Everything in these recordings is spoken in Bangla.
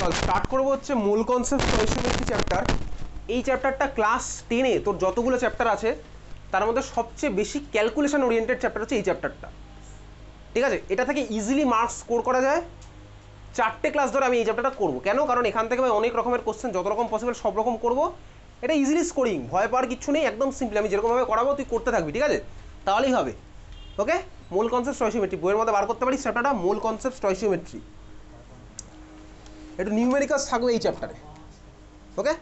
চল স্টার্ট করবো হচ্ছে মূল কনসেপ্ট স্টয়চিওমেট্রি চ্যাপ্টার। এই চ্যাপ্টারটা ক্লাস 10-এ তোর যতগুলো চ্যাপ্টার আছে তার মধ্যে সবচেয়ে বেশি ক্যালকুলেশন ওরিয়েন্টেড চ্যাপ্টার হচ্ছে এই চ্যাপ্টারটা, ঠিক আছে। এটা থেকে ইজিলি মার্কস স্কোর করা যায়। 4টে ক্লাস ধরে আমি এই চ্যাপ্টারটা করবো, কেন? কারণ এখান থেকে আমি অনেক রকমের কোশ্চেন যত রকম পসিবল সব রকম করবো। এটা ইজিলি স্কোরিং, ভয় পাওয়ার কিছু নেই, একদম সিম্পল। আমি যেরকমভাবে করাবো তুই করতে থাকবি, ঠিক আছে, তাহলেই হবে। ওকে, মূল কনসেপ্ট স্টয়চিওমেট্রি বইয়ের মধ্যে বার করতে পারিস চ্যাপ্টারটা, মূল কনসেপ্ট স্টয়চিওমেট্রি। একটু নিউমেরিক্যালস থাকবে এই চ্যাপ্টারে। ওকে,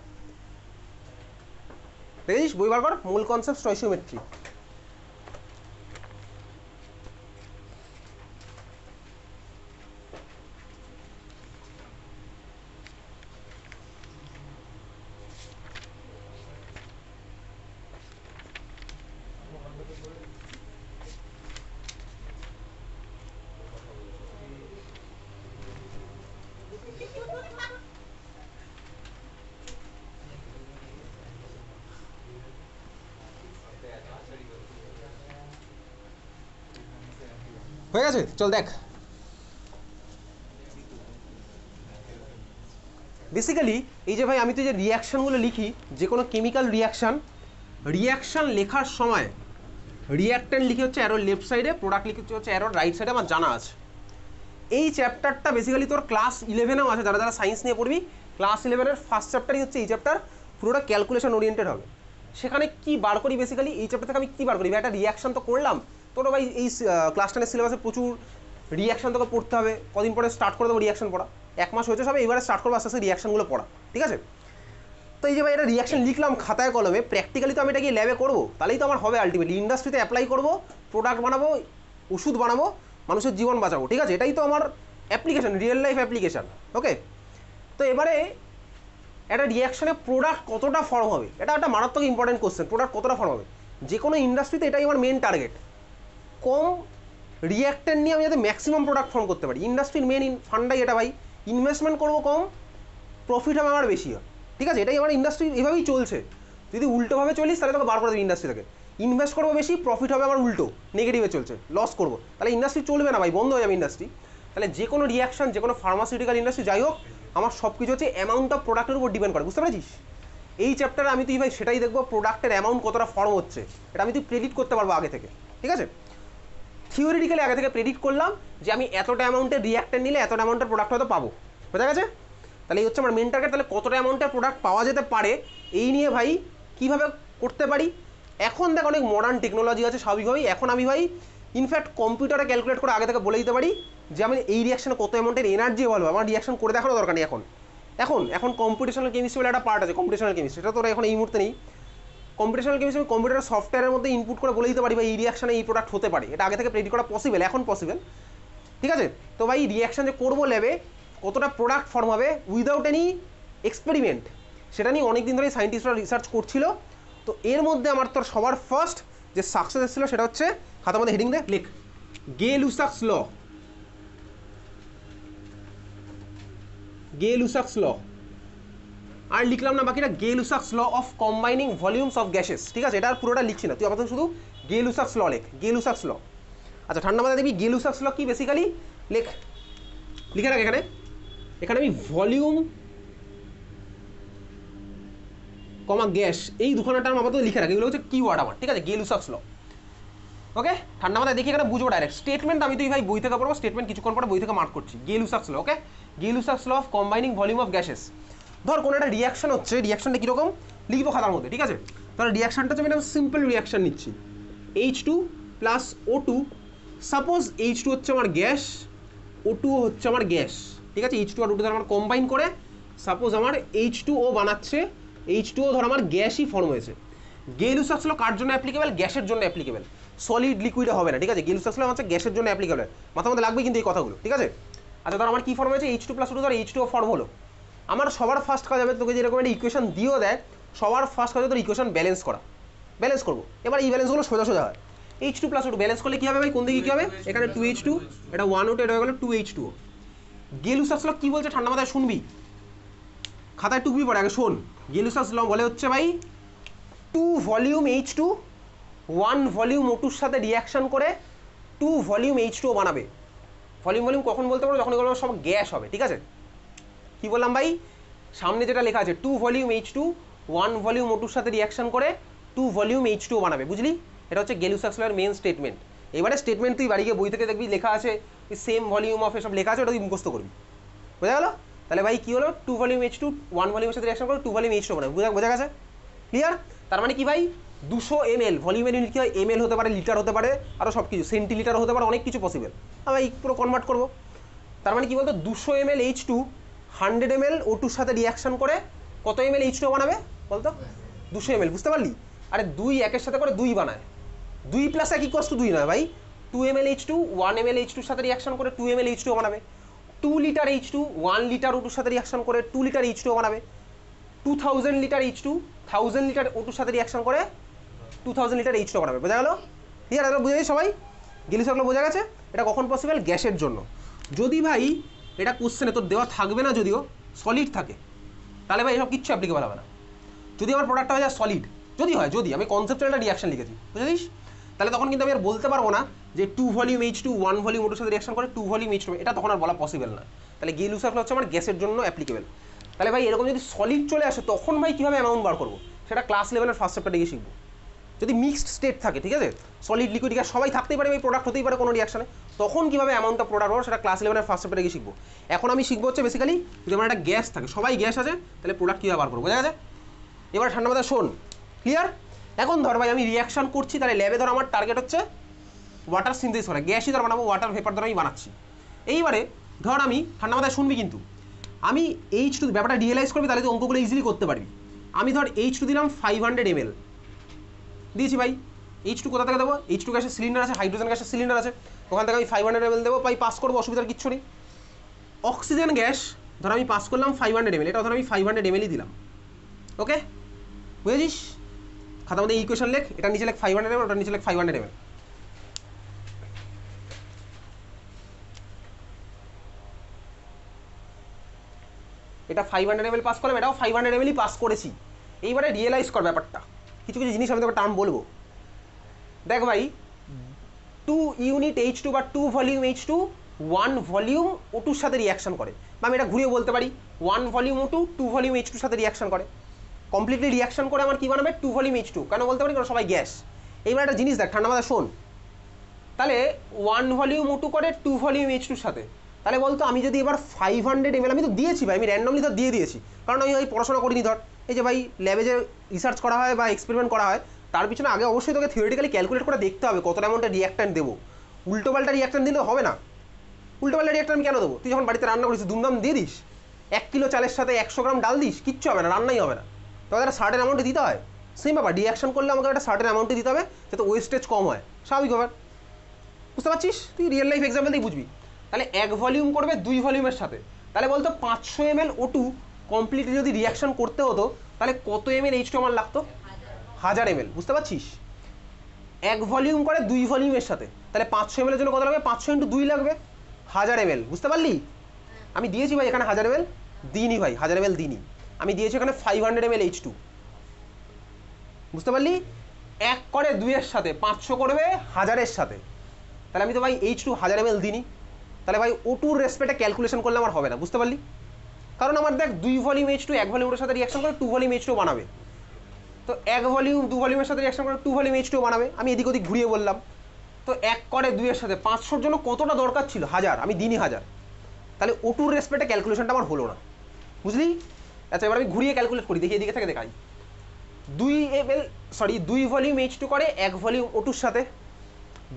দেখেছিস? বই বার কর, মূল কনসেপ্ট স্টয়চিওমেট্রি। হয়ে গেছে, চল দেখ। বেসিক্যালি এই যে ভাই আমি তো যে রিয়াকশানগুলো লিখি, যে কোনো কেমিক্যাল রিয়াকশান লেখার সময় রিয়াক্ট্যান্ট লিখে হচ্ছে অ্যারোর লেফট সাইডে, প্রোডাক্ট লিখে হচ্ছে অ্যারোর রাইট সাইডে, আমার জানা আছে। এই চ্যাপ্টারটা বেসিক্যালি তোর ক্লাস 11-এও আছে, যারা যারা সায়েন্স নিয়ে পড়বি ক্লাস 11-এর ফার্স্ট চ্যাপ্টারই হচ্ছে এই চ্যাপ্টার, পুরোটা ক্যালকুলেশন ওরিয়েন্টেড হবে। সেখানে কি বার করি বেসিক্যালি এই চ্যাপ্টার থেকে আমি কী বার করি? ভাই একটা রিয়াকশান তো করলাম, তোর ভাই এই ক্লাস 10-এর সিলেবাসে প্রচুর রিয়াকশান তোকে পড়তে হবে। কদিন পরে স্টার্ট করে দেবো রিয়াকশান পড়া, 1 মাস হয়েছে সবে, এবারে স্টার্ট করবো আস্তে আস্তে রিয়াকশানগুলো পড়া, ঠিক আছে। তো এই যে ভাই এটা রিয়াকশান লিখলাম খাতায় কলমে, প্র্যাকটিক্যালি তো আমি এটা গিয়ে ল্যাবে করবো, তাহলেই তো আমার হবে আলটিমেটলি। ইন্ডাস্ট্রিতে অ্যাপ্লাই করবো, প্রোডাক্ট বানাবো, ওষুধ বানাবো, মানুষের জীবন বাঁচাবো, ঠিক আছে। এটাই তো আমার অ্যাপ্লিকেশন, রিয়েল লাইফ অ্যাপ্লিকেশান। ওকে, তো এবারে একটা রিয়াকশানে প্রোডাক্ট কতটা ফর্ম হবে, এটা একটা মারাত্মক ইম্পর্টেন্ট কোশ্চেন। প্রোডাক্ট কতটা ফর্ম হবে যে কোনো ইন্ডাস্ট্রিতে, এটাই আমার মেন টার্গেট। কম রিয়াক্ট্যান্ট নিয়ে আমি যাতে ম্যাক্সিমাম প্রোডাক্ট ফর্ম করতে পারি। ইন্ডাস্ট্রির মেন ফান্ডাই এটা ভাই, ইনভেস্টমেন্ট করবো কম, প্রফিট হবে আমার বেশি হয়, ঠিক আছে। এটাই আমার ইন্ডাস্ট্রি, এভাবেই চলছে। যদি উল্টোভাবে চলিস তাহলে তোকে বার করে দেবে ইন্ডাস্ট্রি থেকে। ইনভেস্ট করবো বেশি, প্রফিট হবে আমার উল্টো, নেগেটিভে চলছে, লস করবো, তাহলে ইন্ডাস্ট্রি চলবে না ভাই, বন্ধ হয়ে যাবে ইন্ডাস্ট্রি। তাহলে যে কোনো রিয়াকশান, যে কোনো ফার্মাসিউটিক্যাল ইন্ডাস্ট্রি যাই হোক, আমার সব কিছু হচ্ছে অ্যামাউন্ট অফ প্রোডাক্টের উপর ডিপেন্ড করে, বুঝতে পেরেছিস? এই চ্যাপ্টারে আমি তুই ভাই সেটাই দেখবো, প্রোডাক্টের অ্যামাউন্ট কতটা ফর্ম হচ্ছে, এটা আমি তুই প্রেডিক্ট করতে পারবো আগে থেকে, ঠিক আছে। থিওরিটিক্যালি আগে থেকে প্রেডিক্ট করলাম যে আমি এতটা অ্যামাউন্টের রিয়াক্ট্যান্ট নিলে এতটা অ্যামাউন্টের প্রোডাক্ট হয়তো পাবো, বোঝা গেছে? তাহলে এই হচ্ছে আমার মেন টার্গেট। তাহলে কতটা অ্যামাউন্টের প্রোডাক্ট পাওয়া যেতে পারে এই নিয়ে ভাই কীভাবে করতে পারি। এখন দেখ অনেক মডার্ন টেকনোলজি আছে স্বাভাবিকভাবেই। এখন আমি ভাই ইনফ্যাক্ট কম্পিউটারে ক্যালকুলেট করে আগে থেকে বলে দিতে পারি যে আমি এই রিয়াকশানে কত অ্যামাউন্টের এনার্জি বলবো, আমার রিয়াকশন করে দেখানো দরকার নেই। এখন কম্পিটিশনাল কেমিস্ট্রি বলে একটা পার্ট আছে, কম্পিটিশনাল কেমিস্ট্রি, সেটা তোরা এখন এই মুহূর্তে নেই। কম্পিটিশনাল কেমিস্ট্রি কম্পিউটার সফটওয়্যারের মধ্যে ইনপুট করে বলে দিতে পারি ভাই এই রিয়াকশানে এই প্রোডাক্ট হতে পারে, এটা আগে থেকে প্রেডিক্ট করা পসিবল, এখন পসিবল, ঠিক আছে। তো ভাই রিয়াকশান যে করবো ল্যাবে, কতটা প্রোডাক্ট ফর্ম হবে উইদাউট এনি এক্সপেরিমেন্ট, সেটা নিয়ে অনেক দিন ধরেই সায়েন্টিস্টরা রিসার্চ করছিল। তো এর মধ্যে আমার তোর সবার ফার্স্ট যে সাকসেস এসেছিলো সেটা হচ্ছে, খাতার মধ্যে হেডিং দে, লেখ গে-লুসাক্স ল। গে-লুসাক্স ল, আর লিখলাম না বাকিটা, Gay Lussac's law of combining volumes of gases, ঠিক আছে। এটা আর পুরোটা লিখছি না, তুই আপাতত শুধু গে-লুসাক্স ল লেখ, গে-লুসাক্স ল। আচ্ছা, ঠান্ডা মাথায় দেখবি গে-লুসাক্স ল কি বেসিক্যালি, লেখ, লিখে রাখ এখানে। এখানে আমি ভলিউম কমা গ্যাস এই দুখানা টার্ম আপাতত লিখে রাখ, এগুলো হচ্ছে কিওয়ার্ড আমার, ঠিক আছে। গে-লুসাক্স ল, ওকে। ঠান্ডা মাথায় দেখি এখানে বুঝবো ডাইরেক্ট। স্টেটমেন্ট আমি তুই ভাই বই থেকে পড়বো, স্টেটমেন্ট কিছুক্ষণ পরে বই থেকে মার্ক করছি। Gay Lussac's law, okay. Gay Lussac's law of combining volume of gases. ধর কোনো একটা রিয়াকশন হচ্ছে, রিয়াকশনটা কীরকম লিখবো খাতার মধ্যে, ঠিক আছে। ধর রিয়াকশনটা হচ্ছে আমি একটা সিম্পল রিয়াকশন নিচ্ছি, H2 plus O2। Suppose H2 হচ্ছে আমার গ্যাস, O2 হচ্ছে আমার গ্যাস, ঠিক আছে। H2 আর O2 ধর আমার কম্বাইন করে সাপোজ আমার H2O বানাচ্ছে, H2O ধর আমার গ্যাসই ফর্ম হয়েছে। গে-লুসাক্স ল কার জন্য অ্যাপ্লিকেবল? গ্যাসের জন্য অ্যাপ্লিকেবল, সলিড লিকুইডে হবে না, ঠিক আছে। গে-লুসাক্স ল হচ্ছে গ্যাসের জন্য অ্যাপ্লিকেবল, মাথার মধ্যে লাগবে কিন্তু এই কথাগুলো, ঠিক আছে। আচ্ছা, ধর আমার কী ফর্ম হয়েছে, H2 প্লাস O2, ধর H2O ফর্ম হলো। আমার সবার ফার্স্ট কাজ হবে, তোকে যেরকম একটা ইকুয়েশন দিয়েও দেয়, সবার ফার্স্ট কাজ হবে তোর ইকুয়েশন ব্যালেন্স করা। ব্যালেন্স করবো, এবার এই ব্যালেন্সগুলো সোজা সোজা হয়। H2 প্লাস O2 ব্যালেন্স করলে কী হবে ভাই, কোন দিকে কী হবে, এখানে 2H2, এটা 1O2, এটা হয়ে গেলো 2H2O। গে-লুসাক্স ল কী বলছে ঠান্ডা মাথায় শুনবি, খাতায় টুকবি পড়ে, আগে শোন। গে-লুসাক্স ল বলে হচ্ছে ভাই 2 ভলিউম H2 1 ভলিউম O2-র সাথে রিয়াকশান করে 2 ভলিউম H2O বানাবে। ভলিউম কখন বলতে পারো, যখন এগুলো সব গ্যাস হবে, ঠিক আছে। কি বললাম ভাই, সামনে যেটা লেখা আছে 2 ভলিউম H2 1 ভলিউম O2 এর সাথে রিয়াকশন করে 2 ভলিউম H2 বানাবে, বুঝলি? এটা হচ্ছে গেলুসাক্সের মেন স্টেটমেন্ট। এবারে স্টেটমেন্ট তুই বাড়ি গিয়ে বই থেকে দেখবি লেখা আছে সেম ভলিউম অফ এসব লেখা আছে, ওটা তুই মুখস্থ করবি, বোঝা গেল? তাহলে ভাই কি হলো, 2 ভলিউম H2 1 ভলিউমের সাথে রিয়াকশন করে 2 ভলিউম H2 বানাবে, বোঝা গেছে? ক্লিয়ার? তার মানে কি ভাই, 200 ml ভলিউমের ইউনিট কি হয়, এমএল হতে পারে, লিটার হতে পারে, আরও সব কিছু সেন্টিলিটার হতে পারে, অনেক কিছু পসিবল। আমি পুরো কনভার্ট করবো। তার মানে কি বলতো, 200 ml H2 100 ml O2 এর সাথে রিয়াকশন করে কত ml H2 বানাবে বলতো? 200 ml, বুঝতে পারলি? আরে 2 একের সাথে করে 2 বানায়, 2 + 1 = 2 নয় ভাই, 2 ml H2 1 ml H2 এর সাথে রিয়াকশন করে 2 ml H2 বানাবে, 2 লিটার H2 1 লিটার O2 এর সাথে রিয়াকশন করে 2 লিটার H2 বানাবে, 2000 লিটার H2 1000 লিটার O2 এর সাথে রিয়াকশন করে 2000 লিটার H2 বানাবে, বোঝা গেল? ক্লিয়ার? এটা বুঝে সবাই? গেলিসাগুলো বোঝা গেছে? এটা কখন পসিবল? গ্যাসের জন্য। যদি ভাই এটা কোশ্চেনে তোর দেওয়া থাকবে না, যদিও সলিড থাকে, তাহলে ভাই এসব কিচ্ছু অ্যাপ্লিকেবল হবে না। যদি আমার প্রোডাক্টটা হয়ে যায় সলিড, যদি আমি কনসেপচুয়াল একটা রিয়াকশন লিখেছি, বুঝেছিস, তাহলে তখন কিন্তু আমি আর বলতে পারবো না যে 2 ভলিউম H2 1 ভলিউম O2 এর সাথে রিয়াকশন করে 2 ভলিউম H2, এটা তখন আর বলা পসিবল না। তাহলে গেলুসাগুলো হচ্ছে আমার গ্যাসের জন্য অ্যাপ্লিকেবল। তাহলে ভাই এরকম যদি সলিড চলে আসে, তখন ভাই কীভাবে অ্যামাউন্ট বার করবো, সেটা ক্লাস লেভেলের ফার্স্ট চ্যাপ্টারে গিয়ে শিখবো। যদি মিক্সড স্টেট থাকে, ঠিক আছে, সলিড লিকুইড গ্যাস সবাই থাকতেই পারে, এই প্রোডাক্ট হতেই পারে কোনো রিয়াকশনে, তখন কীভাবে অ্যামাউন্টটা প্রোডাক্ট হবে সেটা ক্লাস লেভেলের ফার্স্ট চ্যাপ্টারে গিয়ে শিখবো। এখন আমি শিখবো হচ্ছে বেসিক্যালি, যদি আমার একটা গ্যাস থাকে, সবাই গ্যাস আছে, তাহলে প্রোডাক্ট কীভাবে বার করবো, বোঝা গেছে? এবার ঠান্ডা মাথায় শোন, ক্লিয়ার? এখন ধর ভাই আমি রিয়াকশন করছি, তাহলে ল্যাবে ধর আমার টার্গেট হচ্ছে ওয়াটার সিনথেসিস করা, গ্যাসই ধর বানাবো, ওয়াটার ভেপার ধর আমি বানাচ্ছি। এইবারে ধর আমি, ঠান্ডা মাথায় শুনবি কিন্তু, আমি H2 ব্যাপারটা রিয়েলাইজ করবি, তাহলে তুই অঙ্কগুলো ইজিলি করতে পারবি। আমি ধর H2 দিলাম 500 ml দিয়েছি ভাই, H2 কোথা থেকে দেবো, H2 গ্যাসের সিলিন্ডার আছে, হাইড্রোজেন গ্যাসের সিলিন্ডার আছে, ওখান থেকে আমি 500 ml দেবো, ভাই পাস করবো, অসুবিধার কিচ্ছু নেই। অক্সিজেন গ্যাস ধর আমি পাস করলাম 500 ml, এটা ধর আমি 500 ml দিলাম, ওকে, বুঝেছিস? খাতার মধ্যে ইকুয়েশন লেখ, এটা নিচে লেখ 500 ml, ওটা নিচে লেখ 500 ml। এটা 500 ml পাস করলাম, এটাও 500 ml পাস করেছি। এইবারে রিয়েলাইজ কর ব্যাপারটা, কিছু কিছু জিনিস আমি তোকে টার্ম বলবো। দেখ ভাই, 2 ইউনিট H2 বা 2 ভলিউম H2 1 ভলিউম O2 এর সাথে রিয়াকশন করে, বা আমি এটা ঘুরিয়ে বলতে পারি 1 ভলিউম O2 2 ভলিউম H2 এর সাথে রিয়াকশন করে, কমপ্লিটলি রিয়াকশন করে আমার কি বানাবে 2 ভলিউম H2, কেন বলতে পারি, কারণ সবাই গ্যাস। এইবার একটা জিনিস দেখ, ঠান্ডা মাথায় শোন, তাহলে 1 ভলিউম O2 করে 2 ভলিউম H2 এর সাথে, তাহলে বলতো আমি যদি এবার 500 ml, আমি তো দিয়েছি ভাই, আমি র্যান্ডমলি তো দিয়েছি, কারণ আমি ওই পড়াশোনা করিনি ধর, এই যে ভাই ল্যাবে যে রিসার্চ করা হয় বা এক্সপেরিমেন্ট করা হয়, তার পিছনে আগে অবশ্যই তোকে থিওরিটিক্যালি ক্যালকুলেট করে দেখতে হবে কত অ্যামাউন্টের রিয়াক্ট্যান্ট দেবো। উল্টোপাল্টা রিয়াক্ট্যান্ট দিলে হবে না, উল্টোপাল্টা রিয়াক্ট্যান্ট আমি কেন দেবো? তুই যখন বাড়িতে রান্না করিস দুমদাম দিয়ে দিস, 1 কিলো চালের সাথে 100 গ্রাম ডাল দিস, কিচ্ছু হবে না, রান্নাই হবে না, তবে একটা সার্টেন অ্যামাউন্টে দিতে হয়। সেম ব্যাপার, রিয়াকশন করলে আমাকে একটা সার্টেন অ্যামাউন্টে দিতে হবে, যাতে ওয়েস্টেজ কম হয়, স্বাভাবিক ব্যাপার, বুঝতে পারছিস? তুই রিয়েল লাইফ এক্সাম্পল দিয়ে বুঝবি। তাহলে 1 ভলিউম করবে 2 ভলিউমের সাথে, তাহলে বলতো 500 ml O2 কমপ্লিটলি যদি রিয়াকশন করতে হতো, তাহলে কত ml H2 আমার লাগতো? 1000 ml, বুঝতে পারছিস? 1 ভলিউম করে 2 ভলিউমের সাথে, তাহলে 500 ml এর জন্য কত লাগবে? 500 × 2 লাগবে 1000 ml, বুঝতে পারলি? আমি দিয়েছি ভাই এখানে 1000 ml দিইনি ভাই, 1000 ml দিইনি, আমি দিয়েছি এখানে 500 ml H2, বুঝতে পারলি? 1 করে 2 এর সাথে 500 করবে 1000 এর সাথে, তাহলে আমি তো ভাই H2 1000 ml দিইনি, তাহলে ভাই O2 এর রেসপেক্টে ক্যালকুলেশন করলে আমার হবে না, বুঝতে পারলি? কারণ আমার দেখ 2 ভলিউম H2 1 ভলিউমের সাথে রিয়াকশন করে 2 ভলিউম H2 বানাবে, তো 1 ভলিউম 2 ভলিউমের সাথে রিয়াকশন করে 2 ভলিউম H2 বানাবে, আমি এদিক ওদিক ঘুরিয়ে বললাম। তো 1 করে 2 এর সাথে 500 জন্য কতটা দরকার ছিল? 1000, আমি দিইনি 1000, তাহলে O2 এর রেসপেক্টে ক্যালকুলেশনটা আমার হলো না, বুঝলি? আচ্ছা এবার আমি ঘুরিয়ে ক্যালকুলেট করি, দেখি এদিকে থেকে দেখাই। 2 ভলিউম H2 করে 1 ভলিউম O2 এর সাথে,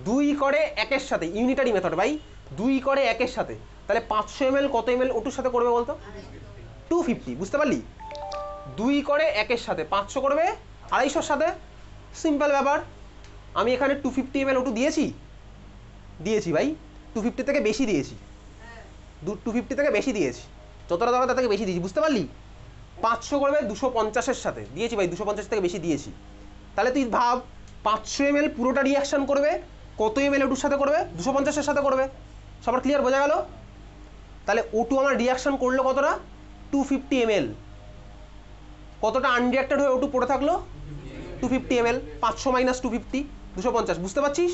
2 করে 1 এর সাথে, ইউনিটারি মেথড ভাই, 2 করে 1 এর সাথে, তাহলে 500 ml কত ml O2 এর সাথে করবে বলতো? 250, বুঝতে পারলি? 2 করে 1 এর সাথে 500 করবে 250 এর সাথে, সিম্পল ব্যাপার। আমি এখানে 250 ml O2 দিয়েছি ভাই, 250 থেকে বেশি দিয়েছি, 250 থেকে বেশি দিয়েছি, যতটা দরকার তার থেকে বেশি দিয়েছি, বুঝতে পারলি? 500 করবে 250 এর সাথে, দিয়েছি ভাই 250 থেকে বেশি দিয়েছি, তাহলে তুই ভাব 500 ml পুরোটা রিয়াকশন করবে কত ml O2 এর সাথে করবে? 250 এর সাথে করবে, সবার ক্লিয়ার, বোঝা গেল? তাহলে O2 আমার রিয়াকশন করলো কতটা? 250 ml, কতটা আনরিয়াক্টেড হয়ে O2 পড়ে থাকলো? 250 ml, 500 - 250 250, বুঝতে পারছিস?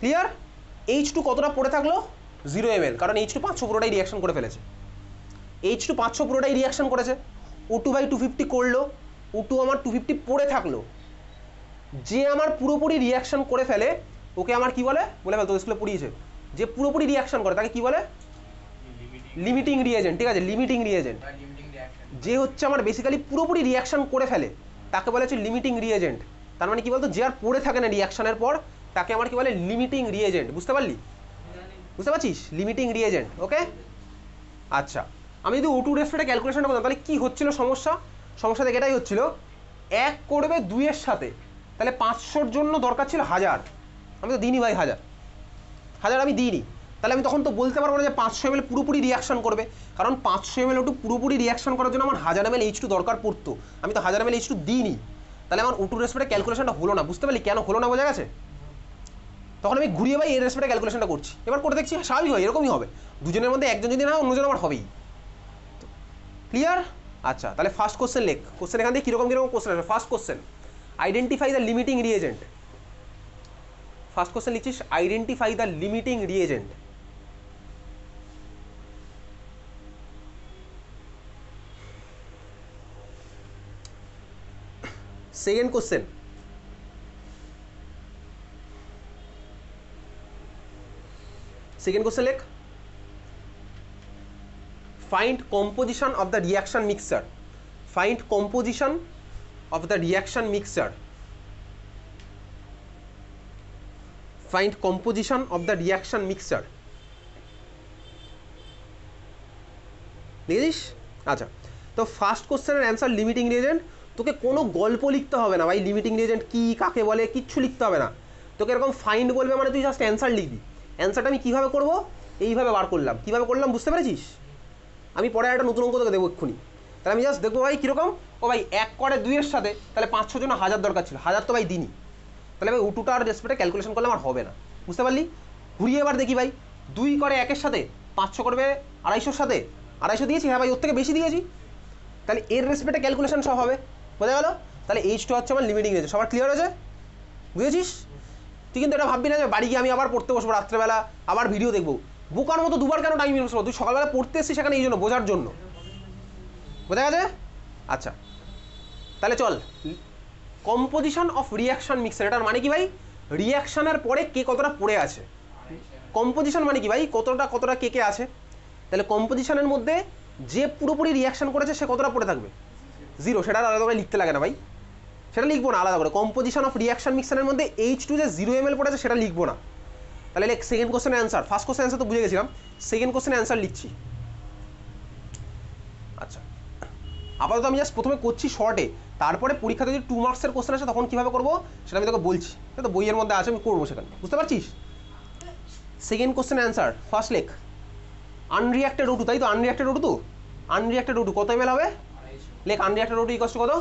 ক্লিয়ার? H2 কতটা পড়ে থাকলো? 0 ml, কারণ H2 500 পুরোটাই রিয়াকশন করে ফেলেছে। H2 500 পুরোটাই রিয়াকশন করেছে, O2/250 করলো, O2 আমার 250 পড়ে থাকলো, যে আমার পুরোপুরি রিয়াকশন করে ফেলে ওকে আমার কি বলে ফেল, তো স্কুলে পড়িয়েছে, যে পুরোপুরি রিয়াকশন করে তাকে কি বলে? Limiting reagent. ঠিক আছে, লিমিটিং রিয়েজেন্ট। যে হচ্ছে আমার বেসিক্যালি পুরোপুরি রিয়াকশন করে ফেলে তাকে বলে হচ্ছে লিমিটিং রিয়েজেন্ট। তার মানে কি বলতো, যে আর পড়ে থাকে না রিয়াকশনের পর তাকে আমার কি বলে? Limiting reagent. বুঝতে পারলি? বুঝতে পারছিস? Limiting reagent. ওকে, আচ্ছা, আমি যদি O2 রেসপেক্টে ক্যালকুলেশনটা করতাম তাহলে কি হচ্ছিল সমস্যা? সমস্যা থেকে এটাই হচ্ছিল, 1 করবে 2 এর সাথে, তাহলে 500-র জন্য দরকার ছিল 1000, আমি তো দিইনি ভাই, 1000 আমি দিইনি, তাহলে আমি তখন তো বলতে পারবো না যে 500 ml পুরোপুরি রিয়াকশন করবে, কারণ 500 ml O2 পুরোপুরি রিয়াকশন করার জন্য আমার 1000 ml H2 দরকার পড়তো, আমি তো 1000 ml H2 দিইনি, তাহলে আমার O2 রেসপেক্টে ক্যালকুলেশনটা হলো না। বুঝতে পারলি কেন হলো না? বোঝা গেছে? তখন আমি ঘুরিয়ে ভাই এর রেসপেক্টে ক্যালকুলেশনটা করছি, এবার করে দেখছি স্বাভাবিক হয়, এরকমই হবে, দুজনের মধ্যে একজন যদি না অন্যজন আমার হবেই। ক্লিয়ার? আচ্ছা, তাহলে ফার্স্ট কোশ্চেন লেখ। কোশ্চেন এখান থেকে কিরকম কোশ্চেন আসবে? First question, identify the limiting reagent. First question লিখছিস identify the limiting reagent. Second question, লেখ find composition of the reaction mixture. Find composition of the reaction mixture. Find composition of the reaction mixture. দেখেছিস? আচ্ছা, তো ফার্স্ট কোশ্চেনের অ্যান্সার লিমিটিং রিয়েজেন্ট। তোকে কোনো গল্প লিখতে হবে না ভাই, লিমিটিং রিয়েজেন্ট কী, কাকে বলে, কিচ্ছু লিখতে হবে না। তোকে এরকম ফাইন্ড বলবে মানে তুই জাস্ট অ্যান্সার লিখবি। অ্যান্সারটা আমি কীভাবে করবো? এইভাবে বার করলাম। কীভাবে করলাম বুঝতে পেরেছিস? আমি পরে একটা নতুন অঙ্ক তোকে দেবো এক্ষুনি, তাহলে আমি জাস্ট দেখবো ভাই কীরকম। ও ভাই 1 করে 2 এর সাথে, তাহলে 500 জন্য 1000 দরকার ছিল, 1000 তো ভাই দিনই, তাহলে ভাই O2টার রেসপেক্টে ক্যালকুলেশন করলে আমার হবে না। বুঝতে পারলি? ঘুরিয়ে এবার দেখি ভাই, 2 করে 1-এর সাথে, 500 করবে 250-র সাথে, 250 দিয়েছি, হ্যাঁ ভাই ওর থেকে বেশি দিয়েছি, তাহলে এর রেসপেক্টে ক্যালকুলেশন সব হবে। বোঝা গেল? তাহলে H2 হচ্ছে আমার লিমিটিং রেঞ্জ। সবার ক্লিয়ার হয়েছে? বুঝেছিস? তুই কিন্তু এটা ভাববি না যে বাড়ি গিয়ে আমি আবার পড়তে বসবো রাত্রেবেলা, আবার ভিডিও দেখবো, বোকার মতো দুবার কেন টাইম ইউজ করবো? তুই সকালবেলা পড়তে এসেছিস সেখানে এই জন্য, বোঝার জন্য। বোঝা গেছে? আচ্ছা, তাহলে চল, কম্পোজিশন অফ রিয়াকশন মিক্সার, এটার মানে কি ভাই? রিয়াকশনের পরে কে কতটা পড়ে আছে। কম্পোজিশন মানে কি ভাই? কতটা কে আছে। তাহলে কম্পোজিশনের মধ্যে যে পুরোপুরি রিয়াকশন করেছে সে কতটা পড়ে থাকবে? 0। সেটা আলাদা করে লিখতে লাগে না ভাই, সেটা লিখবো না আলাদা করে। কম্পোজিশন অফ রিয়াকশন মিক্সারের মধ্যে H2 যে 0 ml পড়েছে সেটা লিখবো না। তাহলে সেকেন্ড কোশ্চেনের অ্যান্সার, ফার্স্ট কোশ্চেন অ্যান্সার তো বুঝে গেছিলাম, সেকেন্ড কোশ্চেনের অ্যান্সার লিখছি। আচ্ছা, আপাতত আমি জাস্ট প্রথমে করছি শর্টে, তারপরে পরীক্ষাতে যদি 2 মার্কসের কোশ্চেন আসে তখন কীভাবে করবো সেটা আমি তোকে বলছি। তো বইয়ের মধ্যে আছে, আমি করবো সেখানে। বুঝতে পারছিস? সেকেন্ড কোশ্চেন অ্যান্সার ফার্স্ট লেখ আনরিয়াক্টেড O2, তাই তো? আনরিয়াক্টেড O2, তো আনরিয়াক্টেড O2 কত ml হবে? লেখ আনরিয়াক্টেড O2 ইকস টু কত?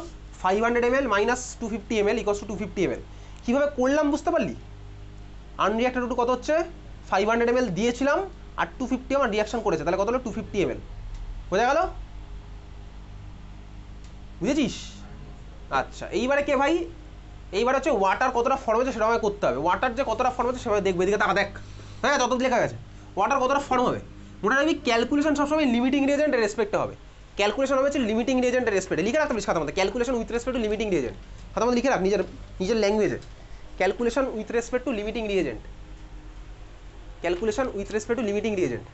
500 ml minus 250 ml equals to 250 ml। কীভাবে করলাম বুঝতে পারলি? আনরিয়াক্টেড O2 কত হচ্ছে? 500 ml দিয়েছিলাম আর 250 আমার রিয়াকশন করেছে, তাহলে কত হলো? 250 ml। বোঝা গেল? বুঝেছিস? আচ্ছা, এইবারে কে ভাই? এইবার হচ্ছে ওয়াটার কতটা ফর্ম হচ্ছে সেটা আমাকে করতে হবে। ওয়াটার যে কতটা ফর্ম হচ্ছে সেভাবে দেখবে, এদিকে টাকা দেখ, হ্যাঁ তত লেখা গেছে। ওয়াটার কতটা ফর্ম হবে মনে রাখবি, ক্যালকুলেশন সবসময় লিমিটিং রিয়েজেন্টের রেসপেক্টে হবে। ক্যালকুলেশন হবে হচ্ছে লিমিটিং রিয়েজেন্টের রেসপেক্টে। লিখে রাখতে পারিস খাতার মধ্যে, calculation with respect to limiting reagent. খাতার মধ্যে লিখে রাখ নিজের ল্যাঙ্গুয়েজে, calculation with respect to limiting reagent. Calculation with respect to limiting reagent.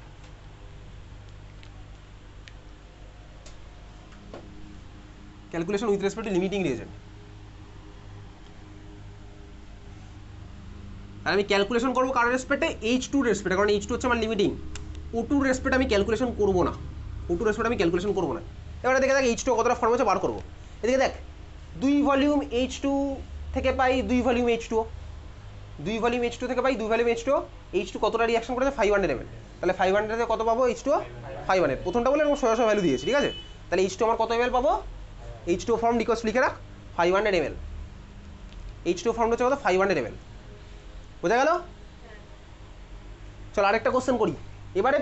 Calculation with respect to limiting reagent. আর আমি ক্যালকুলেশন করবো কার রেসপেক্টে? H2 রেসপেক্টে, কারণ H2 হচ্ছে আমার লিমিটিং। O2 রেসপেক্টে আমি ক্যালকুলেশন করবো না, O2 রেসপেক্টে আমি ক্যালকুলেশন করবো না। এবারে দেখে দেখ H2 কতটা ফর্ম হচ্ছে বার করবো। এদিকে দেখ 2 ভলিউম H2 থেকে পাই 2 ভলিউম H2O, 2 ভলিউম H2 থেকে পাই 2 ভলিউম H2O। H2 কতটা রিয়াকশন করেছে? 500 ml, তাহলে 500 থেকে কত পাবো? H2O 500। প্রথমটা বলে এরকম 100 ভ্যালু দিয়েছি, ঠিক আছে? তাহলে H2 আমার কত ml পাবো? H2O ফর্ম ডিকোস লিখে রাখ 500 ml। H2O ফর্ম হচ্ছে কত? 500 ml। বোঝা গেল? চল আরেকটা কোশ্চেন করি। এবারে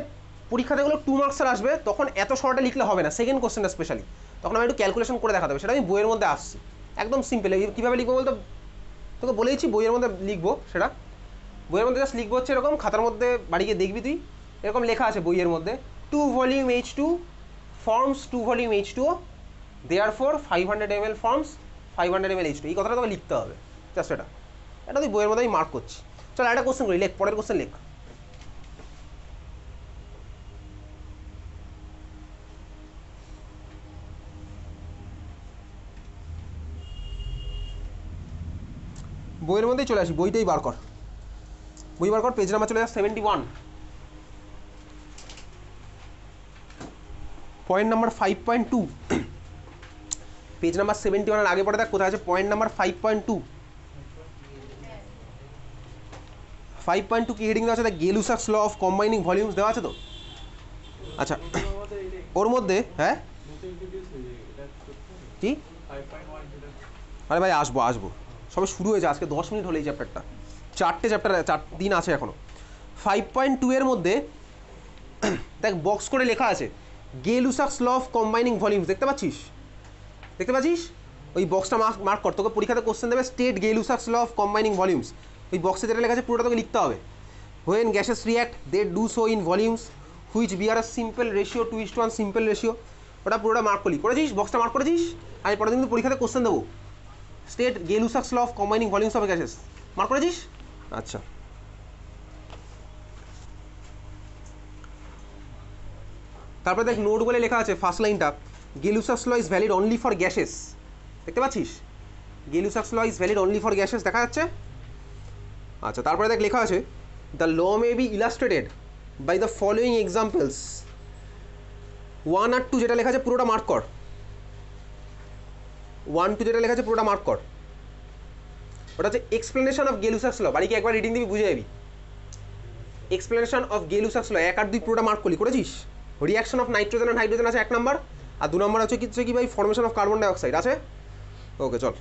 পরীক্ষাতে এগুলো 2 মার্কসের আসবে, তখন এত শর্টে লিখলে হবে না, সেকেন্ড কোশ্চেনটা স্পেশালি তখন আমি একটু ক্যালকুলেশন করে দেখাতে হবে, সেটা আমি বইয়ের মধ্যে আসছি। একদম সিম্পল, কীভাবে লিখবো বলতে তোকে বলেইছি, বইয়ের মধ্যে লিখবো। সেটা বইয়ের মধ্যে জাস্ট লিখবো হচ্ছে এরকম, খাতার মধ্যে বাড়ি গিয়ে দেখবি তুই, এরকম লেখা আছে বইয়ের মধ্যে 2 volume H2 forms 2 volume H2O, therefore 500 ml forms 500 ml H2O। এই কথাটা তোকে লিখতে হবে, জাস্ট এটা তুই বইয়ের মধ্যে আমি মার্ক করছি। চল একটা কোশ্চেন করি, লেখ পরের কোশ্চেন লেখ। বইয়ের মধ্যেই চলে আসি, বইটাই বার কর, বই বার কর, পেজ নাম্বার চলে যাস 71, পয়েন্ট নাম্বার 5.2, পেজ নাম্বার 71 এর আগে পড়ে দেখ কোথায় আছে পয়েন্ট নাম্বার 5.2। 5.2 কি হেডিং দেওয়া আছে? গেলুসাক্স ল অফ কম্বাইনিং ভলিউমস দেওয়া আছে তো। আচ্ছা ওর মধ্যে হ্যাঁ কি, আরে ভাই আসবো আসবো, সবে শুরু হয়েছে, আজকে 10 মিনিট হলো এই চ্যাপ্টারটা, 4টে চ্যাপ্টার 4 দিন আছে এখনো। 5.2 এর মধ্যে দেখ বক্স করে লেখা আছে গেলুসাক্স ল অফ কম্বাইনিং ভলিউমস, দেখতে পাচ্ছিস? দেখতে পাচ্ছিস? ওই বক্সটা মার্ক কর, তোকে পরীক্ষাতে কোশ্চেন দেবে state Gay Lussac's law of combining volumes, ওই বক্সে যেটা লেখা আছে পুরোটা তোকে লিখতে হবে। When gases react they do so in volumes which bear a simple ratio 2:1 simple ratio, ওটা পুরোটা মার্ক করলি, করেছিস? বক্সটা মার্ক করেছিস? আমি পরের দিন কিন্তু পরীক্ষাতে কোশ্চেন দেবো state Gay Lussac's law of combining volumes of gases, mark করেছিস? আচ্ছা তারপরে দেখ নোট বলে লেখা আছে ফার্স্ট লাইনটা, Gay Lussac's law is valid only for gases, দেখতে পাচ্ছিস? Gay Lussac's law is valid only for gases দেখা যাচ্ছে। আচ্ছা তারপরে দেখ লেখা আছে the law may be illustrated by the following examples, 1 আর 2 যেটা লেখা আছে পুরোটা মার্ক কর, 1, 2 যেটা লেখা আছে পুরোটা মার্ক কর, ওটা হচ্ছে এক্সপ্লেনেশন অফ গেলুসাক্স ল, বাড়িকে একবার রিডিং দিবি বুঝে যাবি। এক্সপ্লেনেশন অফ গেলুসাক্স ল 1 আর 2 পুরোটা মার্ক করলি, করেছিস? রিয়াকশন অফ নাইট্রোজেন আর হাইড্রোজেন আছে 1 নাম্বার, আর 2 নম্বর হচ্ছে কি ভাই ফর্মেশন অফ কার্বন ডাইঅক্সাইড আছে। ওকে চল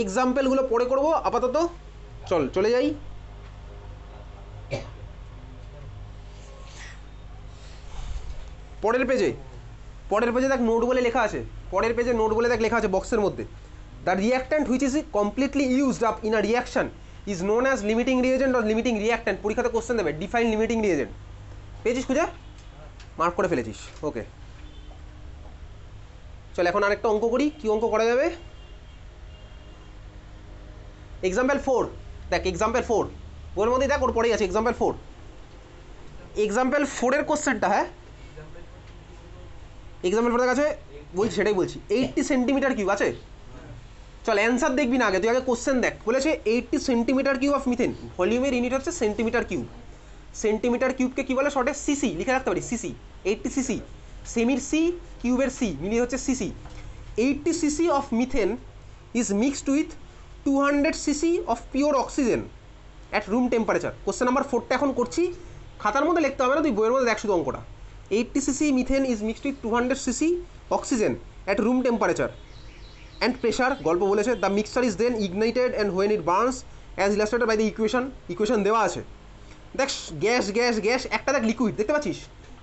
এক্সাম্পলগুলো পরে করবো আপাতত, চল চলে যাই। পরের পেজে দেখ নোট বলে লেখা আছে, পরের পেজে নোট বলে দেখ লেখা আছে বক্সের মধ্যে, the reactant which is completely used up in a reaction is known as limiting reagent or limiting reactant. পরীক্ষাতে কোশ্চেন দেবে ডিফাইন লিমিটিং রিয়েজেন্ট, পেয়েছিস খুঁজে? মার্ক করে ফেলেছিস, ওকে চল এখন আরেকটা অঙ্ক করি, কি অঙ্ক করা যাবে? এক্সাম্পল 4 দেখ, এক্সাম্পল 4 ওর মধ্যে দেখ ওর পরেই আছে এক্সাম্পল 4, এক্সাম্পল 4 এর কোশ্চেনটা, হ্যাঁ এক্সাম্পল 4 আছে বলছি, সেটাই বলছি, 80 সেন্টিমিটার কিউব আছে। চল অ্যান্সার দেখবি না আগে, তুই আগে কোশ্চেন দেখ। বলেছে 80 সেন্টিমিটার কিউব অফ মিথেন, ভলিউমের ইউনিট হচ্ছে সেন্টিমিটার কিউব, সেন্টিমিটার কিউবকে কি বলে শর্টে? সিসি লিখে রাখতে পারি, সিসি 80 সিসি, সেমির সি কিউবের সি মিলিয়ে হচ্ছে CC. 80 CC of methane is mixed with 200 CC of pure oxygen at room temperature. Question number 4টা এখন করছি, খাতার মধ্যে লিখতে হবে না, তুই বইয়ের মধ্যে দেখ শুধু অঙ্কটা। 80 CC methane is mixed with 200 CC oxygen at room temperature and pressure, গল্প বলেছে। The mixture is then ignited and when it burns as illustrated by the equation দেওয়া আছে। দেখ গ্যাস গ্যাস গ্যাস, একটা দেখ লিকুইড, দেখতে পাচ্ছিস?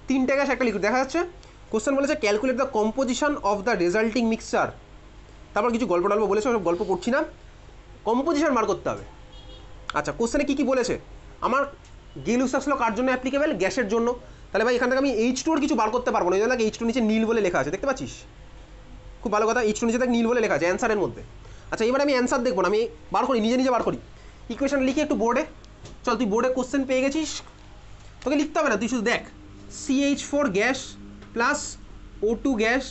3টে গ্যাস একটা লিকুইড দেখা যাচ্ছে। কোশ্চেন বলেছে calculate the composition of the resulting mixture, তারপর কিছু গল্প টল্প বলেছে, সব গল্প করছি না, কম্পোজিশন বার করতে হবে। আচ্ছা কোশ্চেনে কী কী বলেছে? আমার গেলুসাক্স ল কার জন্য অ্যাপ্লিকেবল? গ্যাসের জন্য। তাহলে ভাই এখান থেকে আমি H2 এর কিছু বার করতে পারবো না, এই জন্য H2 নিচে নীল বলে লেখা আছে, দেখতে পাচ্ছিস? খুব ভালো কথা, H2 নিচে দেখ নীল বলে লেখা আছে অ্যান্সারের মধ্যে। আচ্ছা এবার আমি অ্যান্সার দেখবো না, আমি বার করি, নিজে বার করি, ইকুয়েশন লিখি একটু বোর্ডে। চল তুই বোর্ডে কোশ্চেন পেয়ে গেছিস, তোকে লিখতে হবে না, তুই শুধু দেখ CH4 gas plus O2 gas,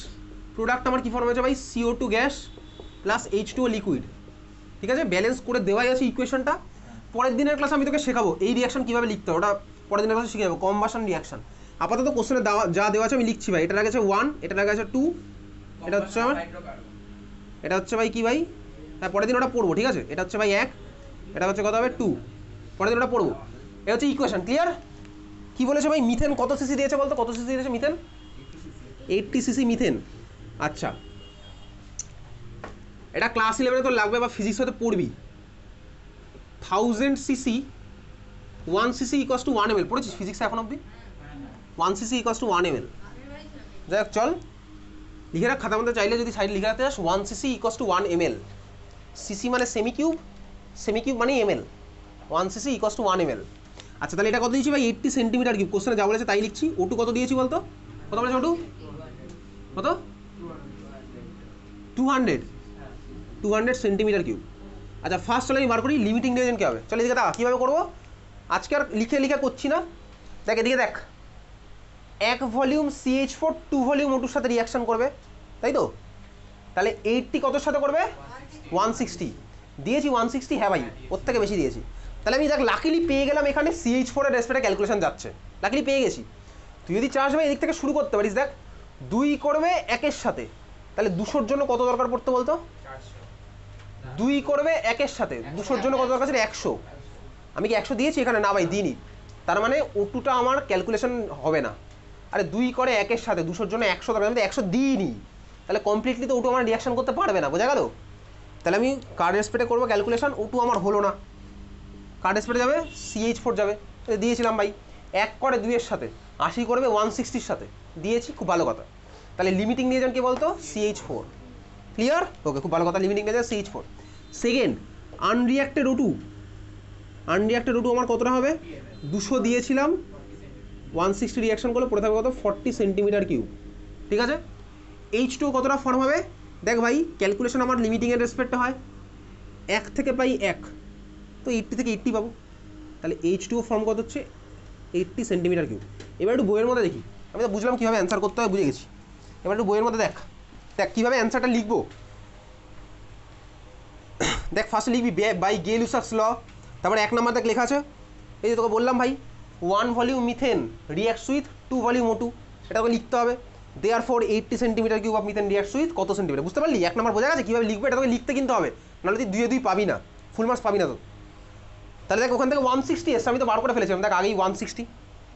product আমার কী ফর্ম হয়েছে ভাই? CO2 gas plus H2O liquid, ঠিক আছে? ব্যালেন্স করে দেওয়াই আছে ইকুয়েশনটা। পরের দিনের ক্লাসে আমি তোকে শেখাবো এই রিয়াকশন কীভাবে লিখতে হবে, ওটা পরের দিনের ক্লাসে শিখে যাবো, কম্বাশন রিয়াকশন। আপাতত কোশ্চেনে যা দেওয়া আছে আমি লিখছি ভাই। এটা লাগেছে 1, এটা লাগেছে 2, এটা হচ্ছে আমার, এটা হচ্ছে ভাই কি ভাই? হ্যাঁ পরের দিন ওটা পড়বো, ঠিক আছে? এটা হচ্ছে ভাই 1, এটা হচ্ছে কত হবে 2, পরের দিন ওটা পড়বো। এটা হচ্ছে ইকুয়েশন, ক্লিয়ার? কি বলেছে ভাই? মিথেন কত সিসি দিয়েছে বলতো? কত সিসি দিয়েছে মিথেন? 80 CC methane. আচ্ছা এটা ক্লাস 11 তো লাগবে বা ফিজিক্স হতে পড়বি। 1000 CC 1 CC equals to 1 ml, পড়েছিস ফিজিক্সে এখন অবধি? 1 সিসি ইকুয়ালস টু 1 ml। দেখ চল লিখে রাখ খাতার মধ্যে, চাইলে যদি সাইড লিখে রাখতে চাস 1 CC equals to 1 ml, CC মানে সেমি কিউব মানে ml, 1 CC equals to 1 ml। আচ্ছা তাহলে এটা কত দিয়েছি ভাই 80 সেন্টিমিটার কিউব, কোশ্চেনে যা বলেছে তাই লিখছি। O2 কত দিয়েছি বলতো, কত বলেছে O2 কত 200 সেন্টিমিটার কিউব। আচ্ছা ফার্স্ট চলে আমি বার করি লিমিটিং রিয়েজেন্ট কী হবে। চলো এদিকে দেখা কীভাবে করবো, আজকে আর লিখে লিখে করছি না। দেখ এদিকে দেখ, 1 ভলিউম CH4 2 ভলিউম O2 সাথে রিয়াকশন করবে, তাই তো? তাহলে 80 কতর সাথে করবে 160 দিয়েছি 160, হ্যাঁ ভাই ওর থেকে বেশি দিয়েছি। তাহলে আমি দেখ লাকিলি পেয়ে গেলাম এখানে CH4 এর রেসপেক্টে ক্যালকুলেশন যাচ্ছে, লাকিলি পেয়ে গেছি। তুই যদি চাস ভাই এদিক থেকে শুরু করতে পারিস। দেখ 2 করবে 1-এর সাথে, তাহলে 200-র জন্য কত দরকার পড়তে বলতো, 2 করবে 1-এর সাথে 200-র জন্য কত দরকার ছিল 100। আমি কি 100 দিয়েছি এখানে, না ভাই দিইনি। তার মানে O2টা আমার ক্যালকুলেশন হবে না। আরে 2 করে 1-এর সাথে 200-র জন্য 100 দরকার, আমি তো 100 দিইনি, তাহলে কমপ্লিটলি তো O2 আমার রিয়াকশন করতে পারবে না, বোঝা গেল? তাহলে আমি কার রেসপেক্টে করবো ক্যালকুলেশন, O2 আমার হলো না, কার রেসপেক্টে যাবে CH4 যাবে। দিয়েছিলাম ভাই 1 করে 2-এর সাথে 80 করবে 160-র সাথে, দিয়েছি, খুব ভালো কথা। তাহলে লিমিটিং নিয়ে যান কি বলতো CH4, ক্লিয়ার? ওকে, খুব ভালো কথা, লিমিটিং নিয়ে যান CH4। সেকেন্ড আনরিয়াক্টেড O2, আনরিয়াক্টেড O2 আমার কতটা হবে, 200 দিয়েছিলাম 160 রিয়াকশন করলে পড়ে থাকবে কত 40 সেন্টিমিটার কিউব, ঠিক আছে? H2 কতটা ফর্ম হবে, দেখ ভাই ক্যালকুলেশন আমার লিমিটিংয়ের রেসপেক্টে হয়, 1 থেকে পাই 1, তো 80 থেকে 80 পাবো। তাহলে H2 ফর্ম কত হচ্ছে 80 সেন্টিমিটার কিউব। এবার একটু বইয়ের মধ্যে দেখি, আমি তো বুঝলাম কীভাবে অ্যান্সার করতে হয়, বুঝে গেছি। এবার একটু বইয়ের মধ্যে দেখ, দেখ কীভাবে অ্যান্সারটা লিখবো। দেখ ফার্স্টে লিখবি বাই গেলুসাস ল, তারপরে 1 নম্বর দেখ লেখা আছে, এই যে তোকে বললাম ভাই 1 volume methane reacts with 2 volume O2, এটা তোকে লিখতে হবে। Therefore 80 centimetre cube of methane reacts with কত সেন্টিমিটার, বুঝতে পারলি? 1 নম্বর বোঝা গেছে কীভাবে লিখবে, এটা তোকে লিখতে কিন্তু হবে, নাহলে তুই 2-2 পাবি না, ফুল মার্কস পাবি না তো। তাহলে দেখ ওখান থেকে 160 এসছে, আমি তো বার করে ফেলেছিলাম, দেখ আগেই 160,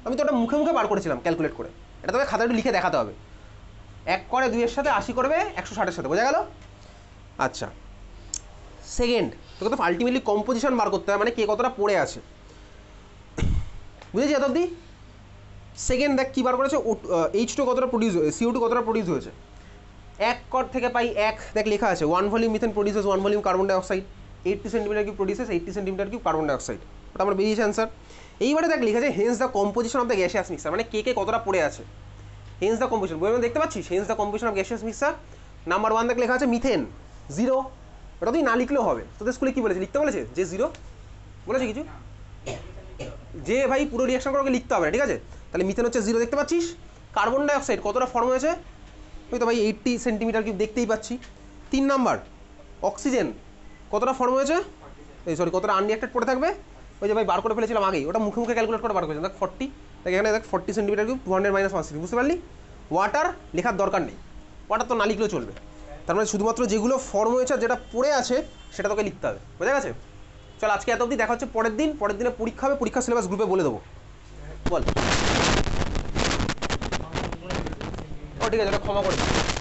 আমি তো ওটা মুখে মুখে বার করেছিলাম ক্যালকুলেট করে, এটা তোকে খাতাটা লিখে দেখাতে হবে। 1 করে 2-এর সাথে 80 করবে 160-এর সাথে, বোঝা গেল? আচ্ছা সেকেন্ড তোকে তো আলটিমেটলি কম্পোজিশন বার করতে হবে, মানে কে কতটা পড়ে আছে, বুঝেছি এত অবধি? সেকেন্ড দেখ কী বার করেছে, H2 কতটা প্রডিউস, CO2 কতটা প্রডিউস হয়েছে, 1 কর থেকে পাই 1, দেখ লেখা আছে 1 volume methane produces 1 volume carbon dioxide, 80 centimetre cube produces 80 centimetre cube carbon dioxide, ওটা আমার বেরিয়েছে অ্যান্সার। এইবারে দেখ লেখা আছে hence the composition of the gaseous mixer, মানে কে কে কতটা পড়ে আছে, হেন্স দ্য কম্পোজিশন, বই দেখতে পাচ্ছিস, hence the composition of gaseous mixer. Number 1 দেখ লেখা আছে মিথেন 0, ওটা তুই না লিখলেও হবে, তোদের স্কুলে কী বলেছে, লিখতে বলেছে যে 0 বলেছে কিছু, যে ভাই পুরো রিয়াকশন করে লিখতে হবে না, ঠিক আছে? তাহলে মিথেন হচ্ছে 0 দেখতে পাচ্ছিস। কার্বন ডাইঅক্সাইড কতটা ফর্ম হয়েছে, ওই তো ভাই 80 সেন্টিমিটার কিউব দেখতেই পাচ্ছি। 3 নাম্বার অক্সিজেন কতটা ফর্ম হয়েছে, এই সরি কতটা আনরিয়াক্টেড পড়ে থাকবে, ওই যে ভাই বার করে ফেলেছিলাম আগেই, ওটা মুখে মুখে ক্যালকুলেট করে বার করেছিলাম, দেখ 40, দেখ এখানে দেখ 40 সেন্টিমিটার কিউব 200 - 160, বুঝতে পারলি? ওয়াটার লেখার দরকার নেই, ওয়াটার তো না লিখলেও চলবে, তার মানে শুধুমাত্র যেগুলো ফর্ম হয়েছে যেটা পড়ে আছে সেটা তোকে লিখতে হবে, বোঝা গেছে? চল আজকে এত অবধি, দেখা হচ্ছে পরের দিনে পরীক্ষা হবে, পরীক্ষার সিলেবাস গ্রুপে বলে দেবো, বল। ও ঠিক আছে, ওটা ক্ষমা করে দিই।